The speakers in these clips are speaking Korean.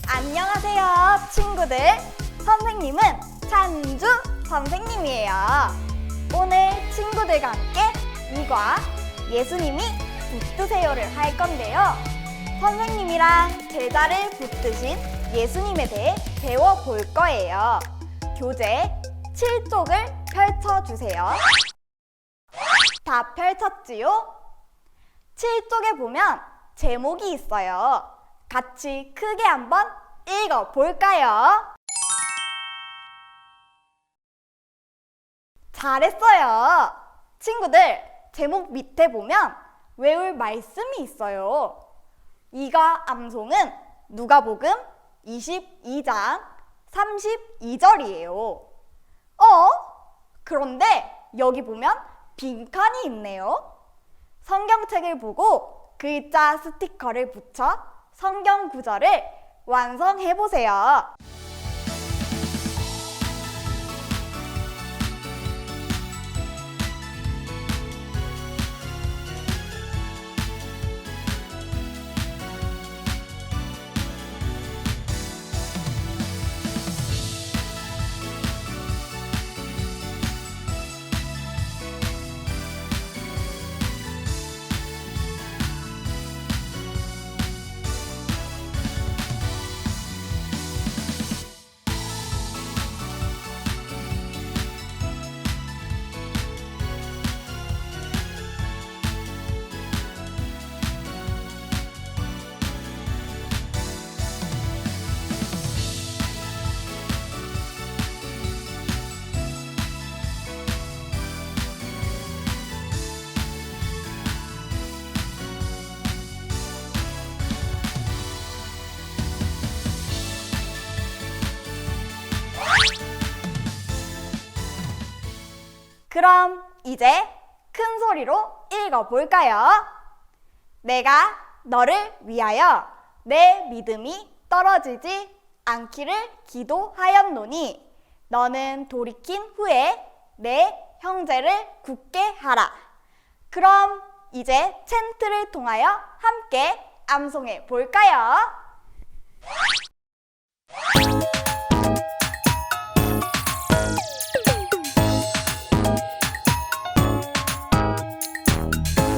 안녕하세요, 친구들. 선생님은 찬주 선생님이에요. 오늘 친구들과 함께 이과 예수님이 붙드세요를 할 건데요. 선생님이랑 제자를 붙드신 예수님에 대해 배워볼 거예요. 교재 7쪽을 펼쳐주세요. 다 펼쳤지요? 7쪽에 보면 제목이 있어요. 같이 크게 한번 읽어볼까요? 잘했어요. 친구들, 제목 밑에 보면 외울 말씀이 있어요. 이가 암송은 누가복음 22장 32절이에요. 그런데 여기 보면 빈칸이 있네요. 성경책을 보고 글자 스티커를 붙여 성경 구절을 완성해보세요. 그럼 이제 큰 소리로 읽어볼까요? 내가 너를 위하여 내 믿음이 떨어지지 않기를 기도하였노니 너는 돌이킨 후에 내 형제를 굳게 하라. 그럼 이제 챈트를 통하여 함께 암송해 볼까요?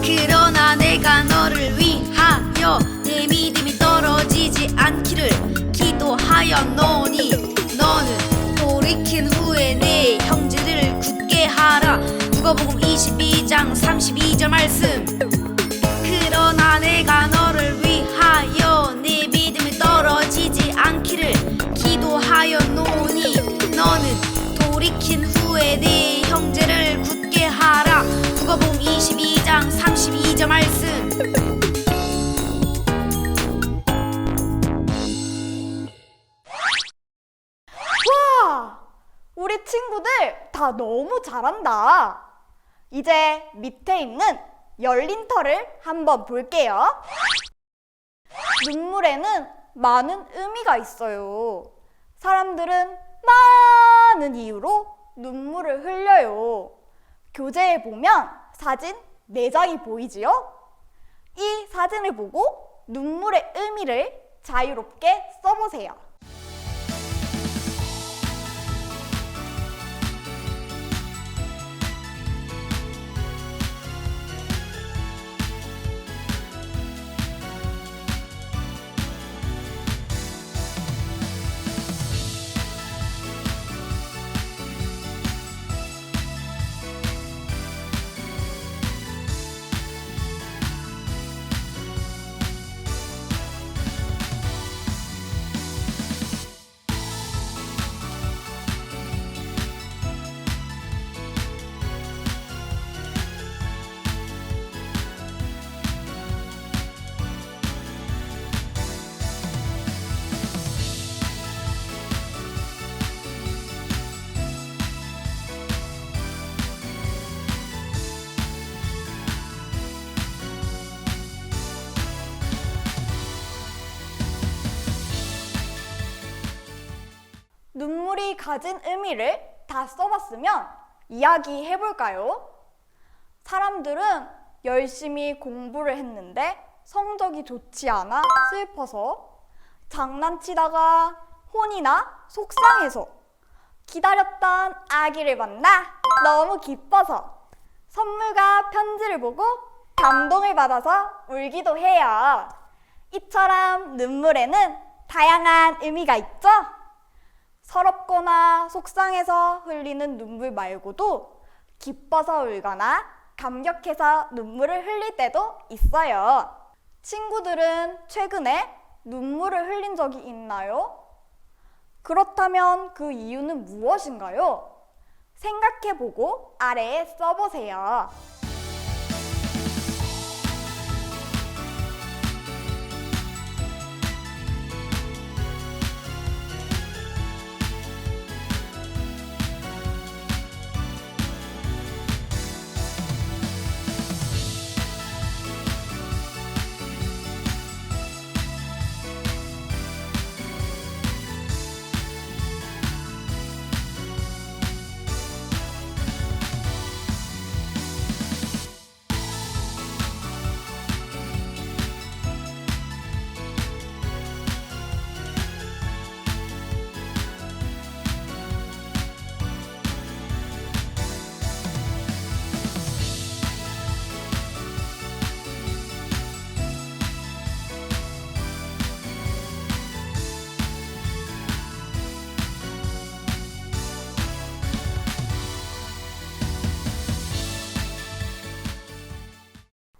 그러나 내가 너를 위하여 내 믿음이 떨어지지 않기를 기도하였노니 너는 돌이킨 후에 내 형제들을 굳게 하라. 누가복음 22장 32절 말씀. 그러나 내가 너를 위하여 내 믿음이 떨어지지 않기를 기도하였노니 너는 돌이킨 후에 내 형제를 굳게 하라. 누가복음 22장 32절 말씀. 와! 우리 친구들 다 너무 잘한다. 이제 밑에 있는 열린 털을 한번 볼게요. 눈물에는 많은 의미가 있어요. 사람들은 많은 이유로 눈물을 흘려요. 교재에 보면 사진 4장이 보이지요? 이 사진을 보고 눈물의 의미를 자유롭게 써보세요. 눈물이 가진 의미를 다 써봤으면 이야기해볼까요? 사람들은 열심히 공부를 했는데 성적이 좋지 않아 슬퍼서, 장난치다가 혼이나 속상해서 기다렸던 아기를 만나 너무 기뻐서 선물과 편지를 보고 감동을 받아서 울기도 해요. 이처럼 눈물에는 다양한 의미가 있죠? 서럽거나 속상해서 흘리는 눈물 말고도 기뻐서 울거나 감격해서 눈물을 흘릴 때도 있어요. 친구들은 최근에 눈물을 흘린 적이 있나요? 그렇다면 그 이유는 무엇인가요? 생각해보고 아래에 써보세요.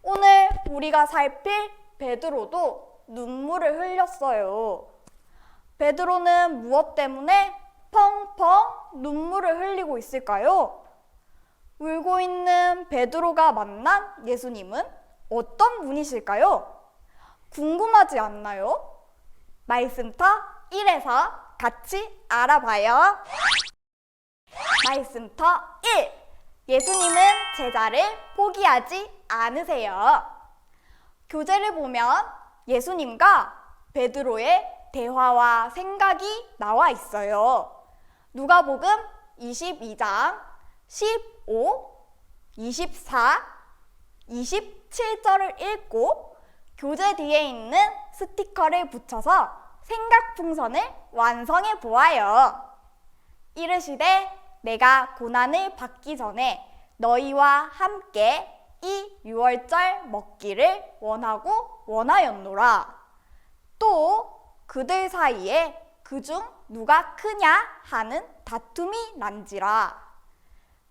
오늘 우리가 살필 베드로도 눈물을 흘렸어요. 베드로는 무엇 때문에 펑펑 눈물을 흘리고 있을까요? 울고 있는 베드로가 만난 예수님은 어떤 분이실까요? 궁금하지 않나요? 말씀터 1에서 같이 알아봐요. 말씀터 1. 예수님은 제자를 포기하지 않으세요. 교재를 보면 예수님과 베드로의 대화와 생각이 나와 있어요. 누가복음 22장 15, 24, 27절을 읽고 교재 뒤에 있는 스티커를 붙여서 생각 풍선을 완성해 보아요. 이르시되 내가 고난을 받기 전에 너희와 함께 이 유월절 먹기를 원하고 원하였노라. 또 그들 사이에 그중 누가 크냐 하는 다툼이 난지라.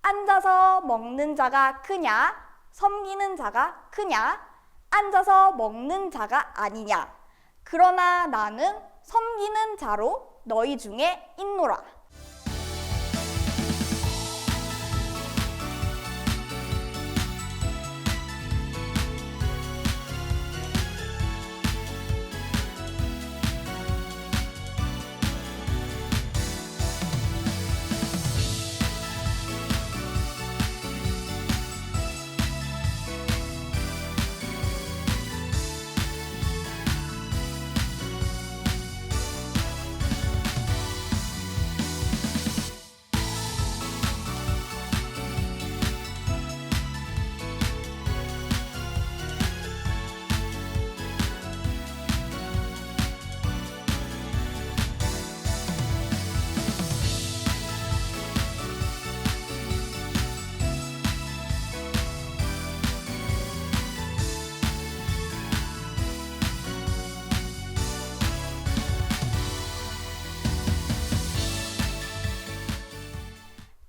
앉아서 먹는 자가 크냐 섬기는 자가 크냐 앉아서 먹는 자가 아니냐. 그러나 나는 섬기는 자로 너희 중에 있노라.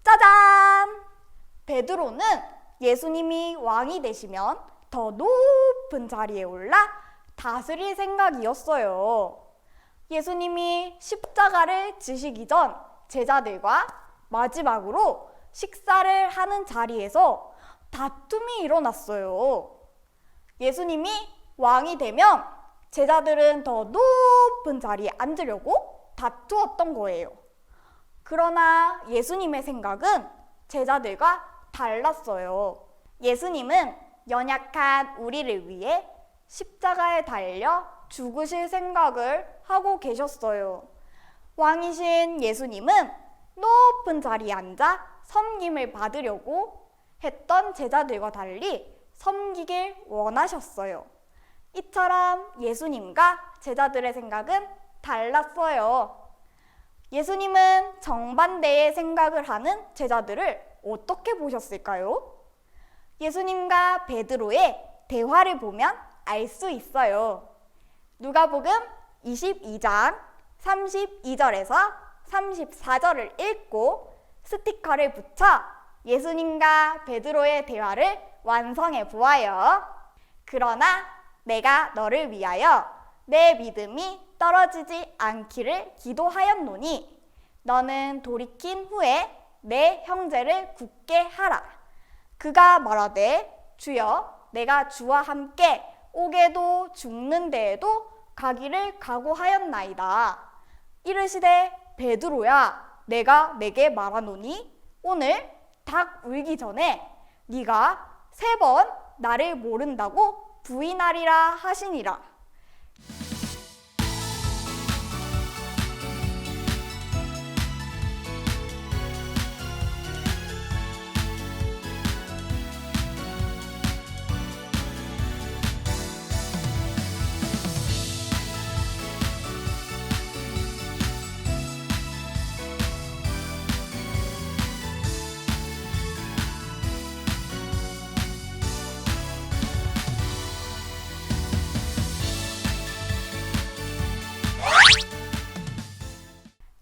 짜잔! 베드로는 예수님이 왕이 되시면 더 높은 자리에 올라 다스릴 생각이었어요. 예수님이 십자가를 지시기 전 제자들과 마지막으로 식사를 하는 자리에서 다툼이 일어났어요. 예수님이 왕이 되면 제자들은 더 높은 자리에 앉으려고 다투었던 거예요. 그러나 예수님의 생각은 제자들과 달랐어요. 예수님은 연약한 우리를 위해 십자가에 달려 죽으실 생각을 하고 계셨어요. 왕이신 예수님은 높은 자리에 앉아 섬김을 받으려고 했던 제자들과 달리 섬기길 원하셨어요. 이처럼 예수님과 제자들의 생각은 달랐어요. 예수님은 정반대의 생각을 하는 제자들을 어떻게 보셨을까요? 예수님과 베드로의 대화를 보면 알 수 있어요. 누가복음 22장 32절에서 34절을 읽고 스티커를 붙여 예수님과 베드로의 대화를 완성해 보아요. 그러나 내가 너를 위하여 내 믿음이 떨어지지 않기를 기도하였노니 너는 돌이킨 후에 내 형제를 굳게 하라. 그가 말하되 주여 내가 주와 함께 옥에도 죽는 데에도 가기를 각오하였나이다. 이르시되 베드로야 내가 내게 말하노니 오늘 닭 울기 전에 네가 3번 나를 모른다고 부인하리라 하시니라.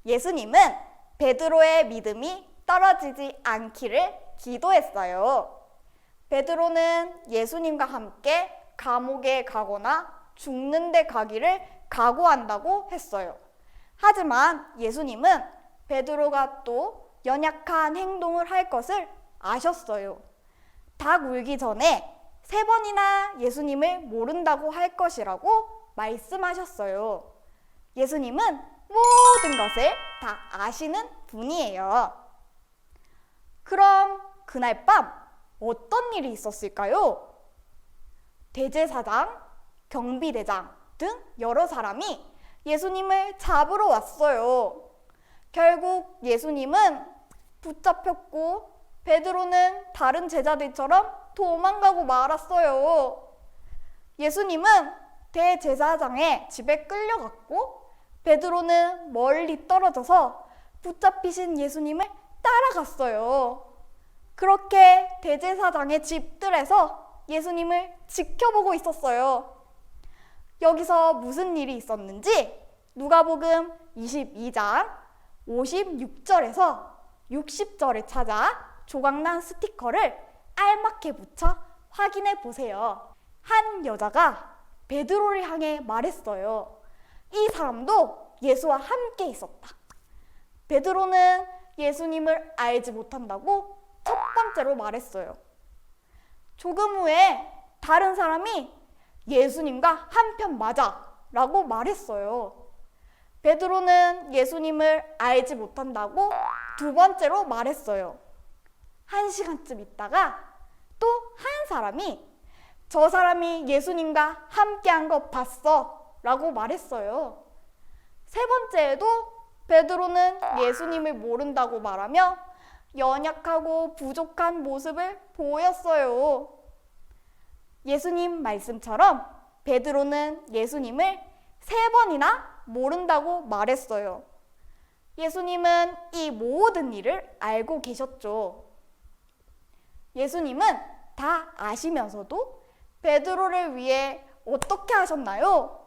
예수님은 베드로의 믿음이 떨어지지 않기를 기도했어요. 베드로는 예수님과 함께 감옥에 가거나 죽는 데 가기를 각오한다고 했어요. 하지만 예수님은 베드로가 또 연약한 행동을 할 것을 아셨어요. 닭 울기 전에 3번이나 예수님을 모른다고 할 것이라고 말씀하셨어요. 예수님은 모든 것을 다 아시는 분이에요. 그럼 그날 밤 어떤 일이 있었을까요? 대제사장, 경비대장 등 여러 사람이 예수님을 잡으러 왔어요. 결국 예수님은 붙잡혔고 베드로는 다른 제자들처럼 도망가고 말았어요. 예수님은 대제사장의 집에 끌려갔고 베드로는 멀리 떨어져서 붙잡히신 예수님을 따라갔어요. 그렇게 대제사장의 집들에서 예수님을 지켜보고 있었어요. 여기서 무슨 일이 있었는지 누가복음 22장 56절에서 60절을 찾아 조각난 스티커를 알맞게 붙여 확인해 보세요. 한 여자가 베드로를 향해 말했어요. 이 사람도 예수와 함께 있었다. 베드로는 예수님을 알지 못한다고 첫 번째로 말했어요. 조금 후에 다른 사람이 예수님과 한편 맞아 라고 말했어요. 베드로는 예수님을 알지 못한다고 2번째로 말했어요. 1시간쯤 있다가 또 한 사람이 저 사람이 예수님과 함께한 거 봤어 라고 말했어요. 3번째에도 베드로는 예수님을 모른다고 말하며 연약하고 부족한 모습을 보였어요. 예수님 말씀처럼 베드로는 예수님을 3번이나 모른다고 말했어요. 예수님은 이 모든 일을 알고 계셨죠. 예수님은 다 아시면서도 베드로를 위해 어떻게 하셨나요?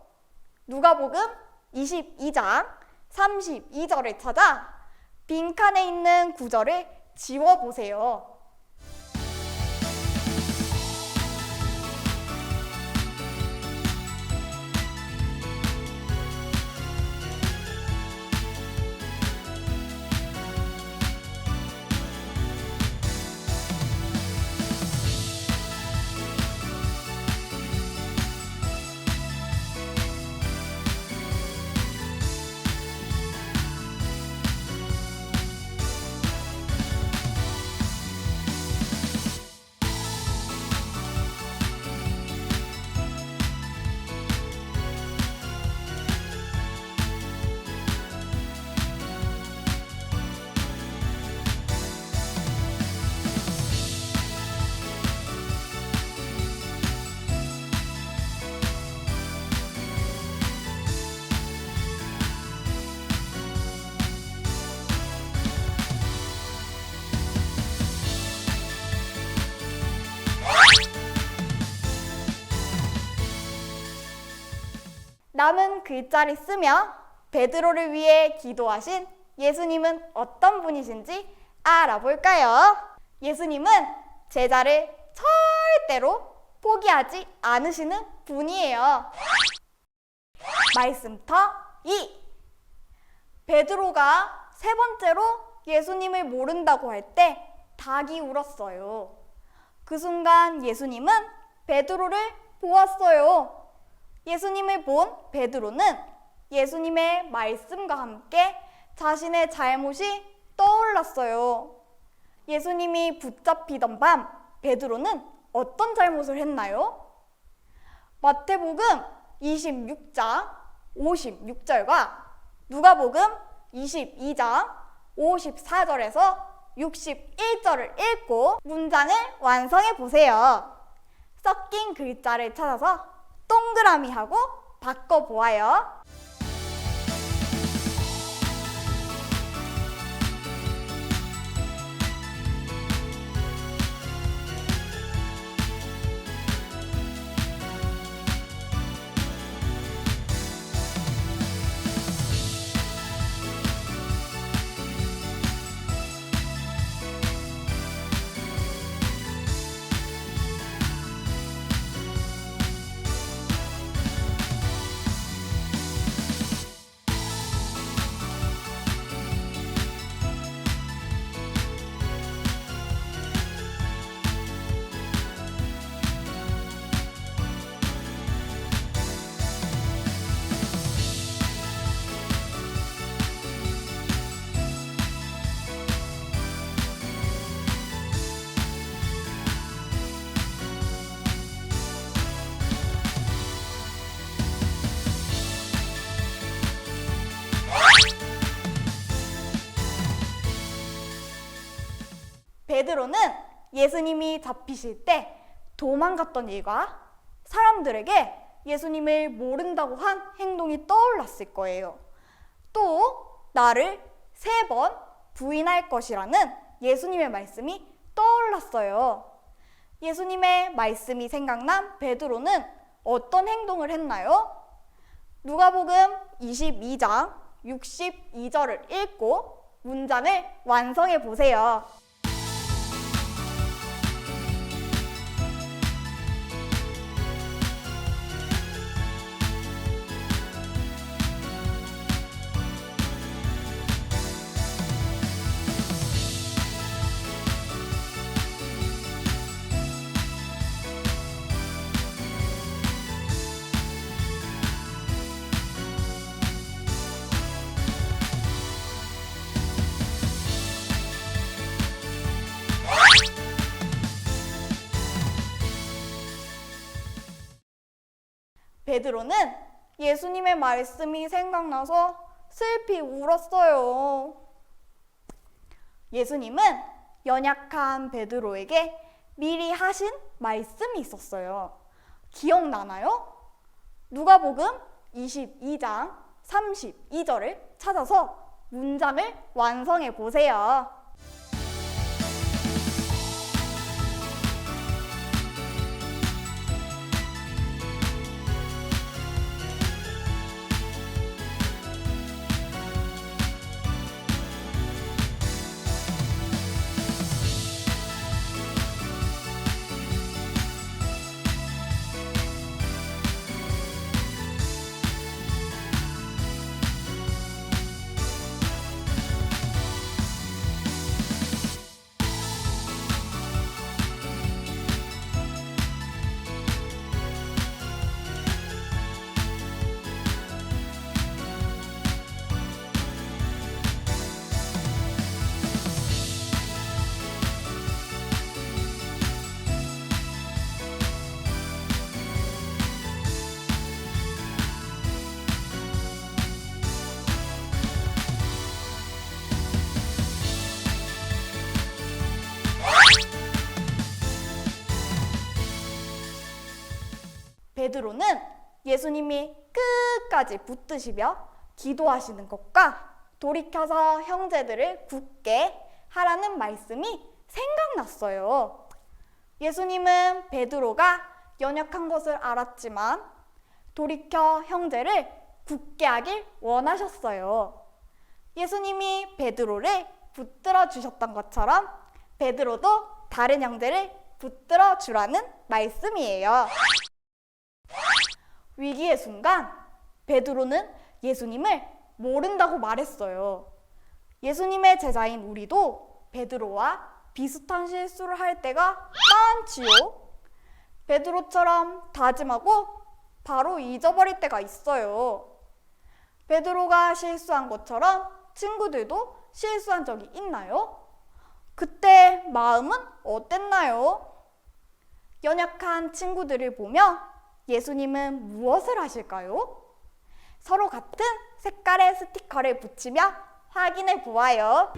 누가복음 22장 32절을 찾아 빈칸에 있는 구절을 지워보세요. 남은 글자를 쓰며 베드로를 위해 기도하신 예수님은 어떤 분이신지 알아볼까요? 예수님은 제자를 절대로 포기하지 않으시는 분이에요. 말씀터 2. 베드로가 세 번째로 예수님을 모른다고 할 때 닭이 울었어요. 그 순간 예수님은 베드로를 보았어요. 예수님을 본 베드로는 예수님의 말씀과 함께 자신의 잘못이 떠올랐어요. 예수님이 붙잡히던 밤 베드로는 어떤 잘못을 했나요? 마태복음 26장 56절과 누가복음 22장 54절에서 61절을 읽고 문장을 완성해 보세요. 섞인 글자를 찾아서 동그라미 하고 바꿔보아요. 베드로는 예수님이 잡히실 때 도망갔던 일과 사람들에게 예수님을 모른다고 한 행동이 떠올랐을 거예요. 또 나를 3번 부인할 것이라는 예수님의 말씀이 떠올랐어요. 예수님의 말씀이 생각난 베드로는 어떤 행동을 했나요? 누가복음 22장 62절을 읽고 문장을 완성해 보세요. 베드로는 예수님의 말씀이 생각나서 슬피 울었어요. 예수님은 연약한 베드로에게 미리 하신 말씀이 있었어요. 기억나나요? 누가복음 22장 32절을 찾아서 문장을 완성해 보세요. 베드로는 예수님이 끝까지 붙드시며 기도하시는 것과 돌이켜서 형제들을 굳게 하라는 말씀이 생각났어요. 예수님은 베드로가 연약한 것을 알았지만 돌이켜 형제를 굳게 하길 원하셨어요. 예수님이 베드로를 붙들어 주셨던 것처럼 베드로도 다른 형제를 붙들어 주라는 말씀이에요. 위기의 순간 베드로는 예수님을 모른다고 말했어요. 예수님의 제자인 우리도 베드로와 비슷한 실수를 할 때가 많지요. 베드로처럼 다짐하고 바로 잊어버릴 때가 있어요. 베드로가 실수한 것처럼 친구들도 실수한 적이 있나요? 그때 마음은 어땠나요? 연약한 친구들을 보며 예수님은 무엇을 하실까요? 서로 같은 색깔의 스티커를 붙이며 확인해 보아요.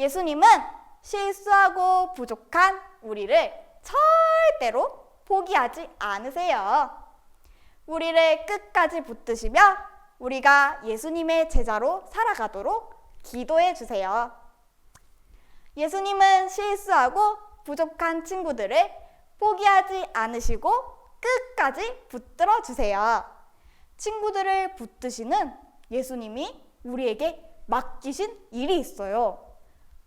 예수님은 실수하고 부족한 우리를 절대로 포기하지 않으세요. 우리를 끝까지 붙드시며 우리가 예수님의 제자로 살아가도록 기도해 주세요. 예수님은 실수하고 부족한 친구들을 포기하지 않으시고 끝까지 붙들어 주세요. 친구들을 붙드시는 예수님이 우리에게 맡기신 일이 있어요.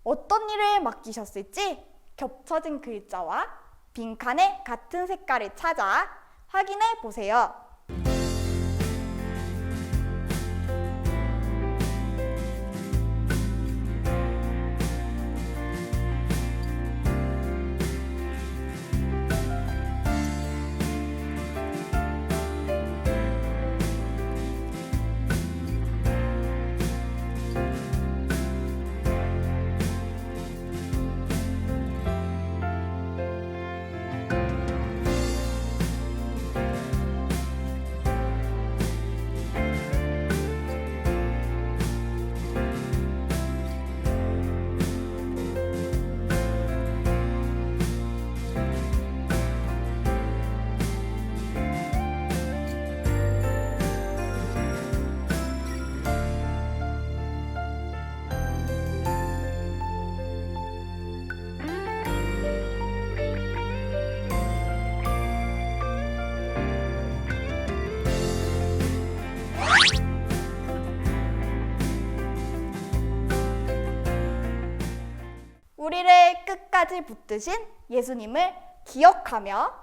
어떤 일을 맡기셨을지 겹쳐진 글자와 빈칸에 같은 색깔을 찾아 확인해 보세요. 우리를 끝까지 붙드신 예수님을 기억하며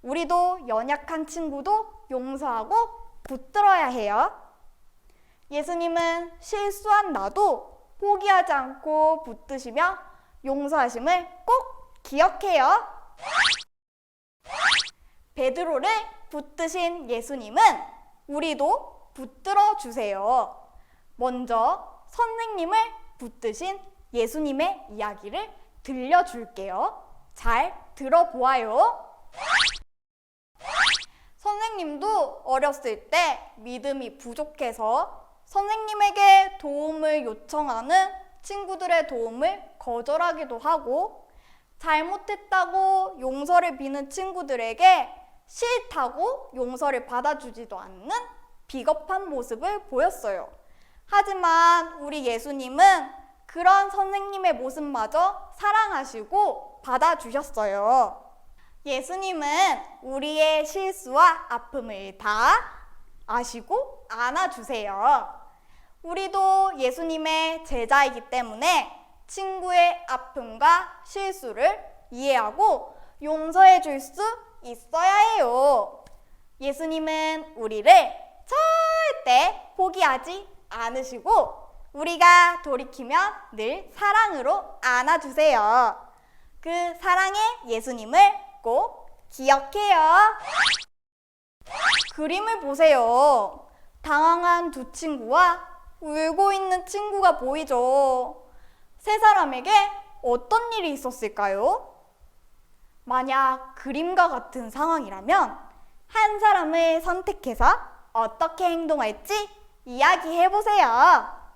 우리도 연약한 친구도 용서하고 붙들어야 해요. 예수님은 실수한 나도 포기하지 않고 붙드시며 용서하심을 꼭 기억해요. 베드로를 붙드신 예수님은 우리도 붙들어 주세요. 먼저 선생님을 붙드신 예수님의 이야기를 들려줄게요. 잘 들어보아요. 선생님도 어렸을 때 믿음이 부족해서 선생님에게 도움을 요청하는 친구들의 도움을 거절하기도 하고 잘못했다고 용서를 비는 친구들에게 싫다고 용서를 받아주지도 않는 비겁한 모습을 보였어요. 하지만 우리 예수님은 그런 선생님의 모습마저 사랑하시고 받아주셨어요. 예수님은 우리의 실수와 아픔을 다 아시고 안아주세요. 우리도 예수님의 제자이기 때문에 친구의 아픔과 실수를 이해하고 용서해 줄 수 있어야 해요. 예수님은 우리를 절대 포기하지 않으시고 우리가 돌이키면 늘 사랑으로 안아주세요. 그 사랑의 예수님을 꼭 기억해요. 그림을 보세요. 당황한 두 친구와 울고 있는 친구가 보이죠. 세 사람에게 어떤 일이 있었을까요? 만약 그림과 같은 상황이라면 한 사람을 선택해서 어떻게 행동할지 이야기해보세요.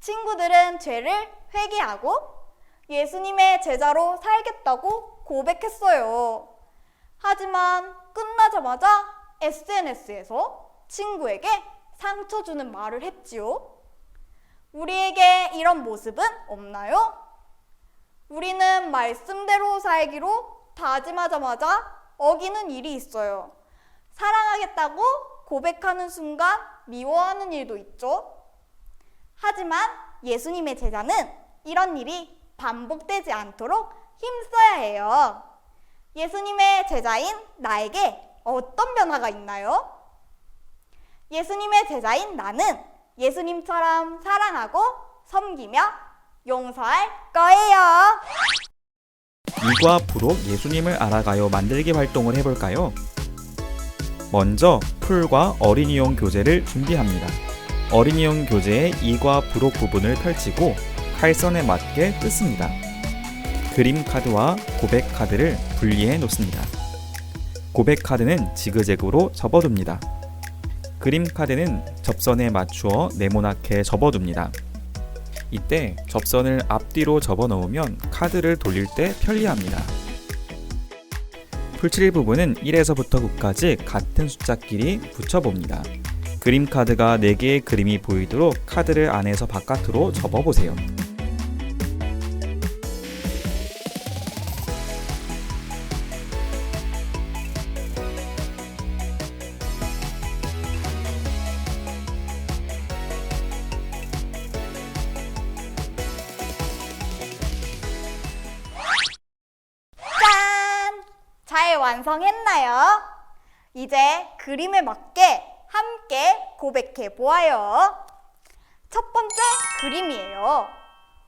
친구들은 죄를 회개하고 예수님의 제자로 살겠다고 고백했어요. 하지만 끝나자마자 SNS에서 친구에게 상처 주는 말을 했지요. 우리에게 이런 모습은 없나요? 우리는 말씀대로 살기로 다짐하자마자 어기는 일이 있어요. 사랑하겠다고 고백하는 순간 미워하는 일도 있죠. 하지만 예수님의 제자는 이런 일이 반복되지 않도록 힘써야 해요. 예수님의 제자인 나에게 어떤 변화가 있나요? 예수님의 제자인 나는 예수님처럼 사랑하고 섬기며 용서할 거예요. 이과 부록 예수님을 알아가요 만들기 활동을 해볼까요? 먼저 풀과 어린이용 교재를 준비합니다. 어린이용 교재의 이과 부록 부분을 펼치고 칼선에 맞게 뜯습니다. 그림 카드와 고백 카드를 분리해 놓습니다. 고백 카드는 지그재그로 접어둡니다. 그림 카드는 접선에 맞추어 네모나게 접어둡니다. 이때 접선을 앞뒤로 접어 넣으면 카드를 돌릴 때 편리합니다. 풀칠 부분은 1에서부터 9까지 같은 숫자끼리 붙여봅니다. 그림 카드가 4개의 그림이 보이도록 카드를 안에서 바깥으로 접어보세요. 짠! 잘 완성했나요? 이제 그림에 맞게 함께 고백해 보아요. 첫 번째 그림이에요.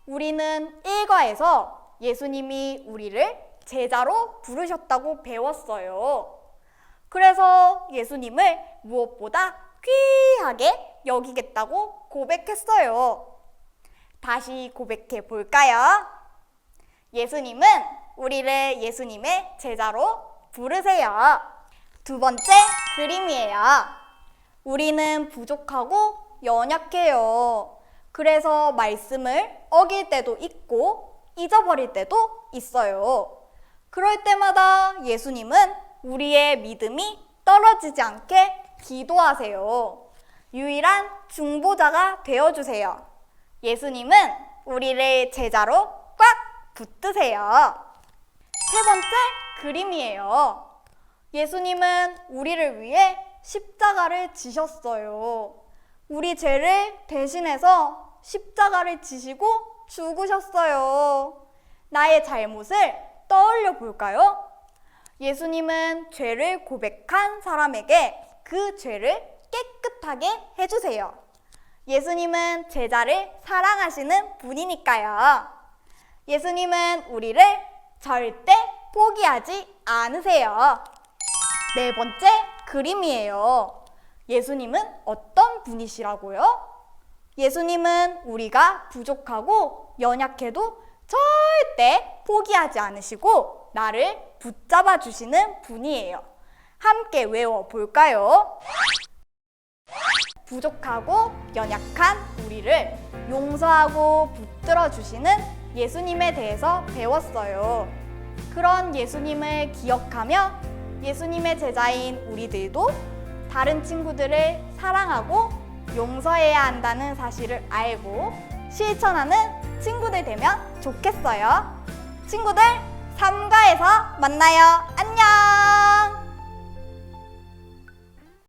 우리는 1과에서 예수님이 우리를 제자로 부르셨다고 배웠어요. 그래서 예수님을 무엇보다 귀하게 여기겠다고 고백했어요. 다시 고백해 볼까요? 예수님은 우리를 예수님의 제자로 부르세요. 두 번째 그림이에요. 우리는 부족하고 연약해요. 그래서 말씀을 어길 때도 있고 잊어버릴 때도 있어요. 그럴 때마다 예수님은 우리의 믿음이 떨어지지 않게 기도하세요. 유일한 중보자가 되어주세요. 예수님은 우리를 제자로 꽉 붙드세요. 세 번째 그림이에요. 예수님은 우리를 위해 십자가를 지셨어요. 우리 죄를 대신해서 십자가를 지시고 죽으셨어요. 나의 잘못을 떠올려 볼까요? 예수님은 죄를 고백한 사람에게 그 죄를 깨끗하게 해주세요. 예수님은 제자를 사랑하시는 분이니까요. 예수님은 우리를 절대 포기하지 않으세요. 네 번째 그림이에요. 예수님은 어떤 분이시라고요? 예수님은 우리가 부족하고 연약해도 절대 포기하지 않으시고 나를 붙잡아 주시는 분이에요. 함께 외워볼까요? 부족하고 연약한 우리를 용서하고 붙들어 주시는 예수님에 대해서 배웠어요. 그런 예수님을 기억하며 예수님의 제자인 우리들도 다른 친구들을 사랑하고 용서해야 한다는 사실을 알고 실천하는 친구들 되면 좋겠어요. 친구들, 3과에서 만나요.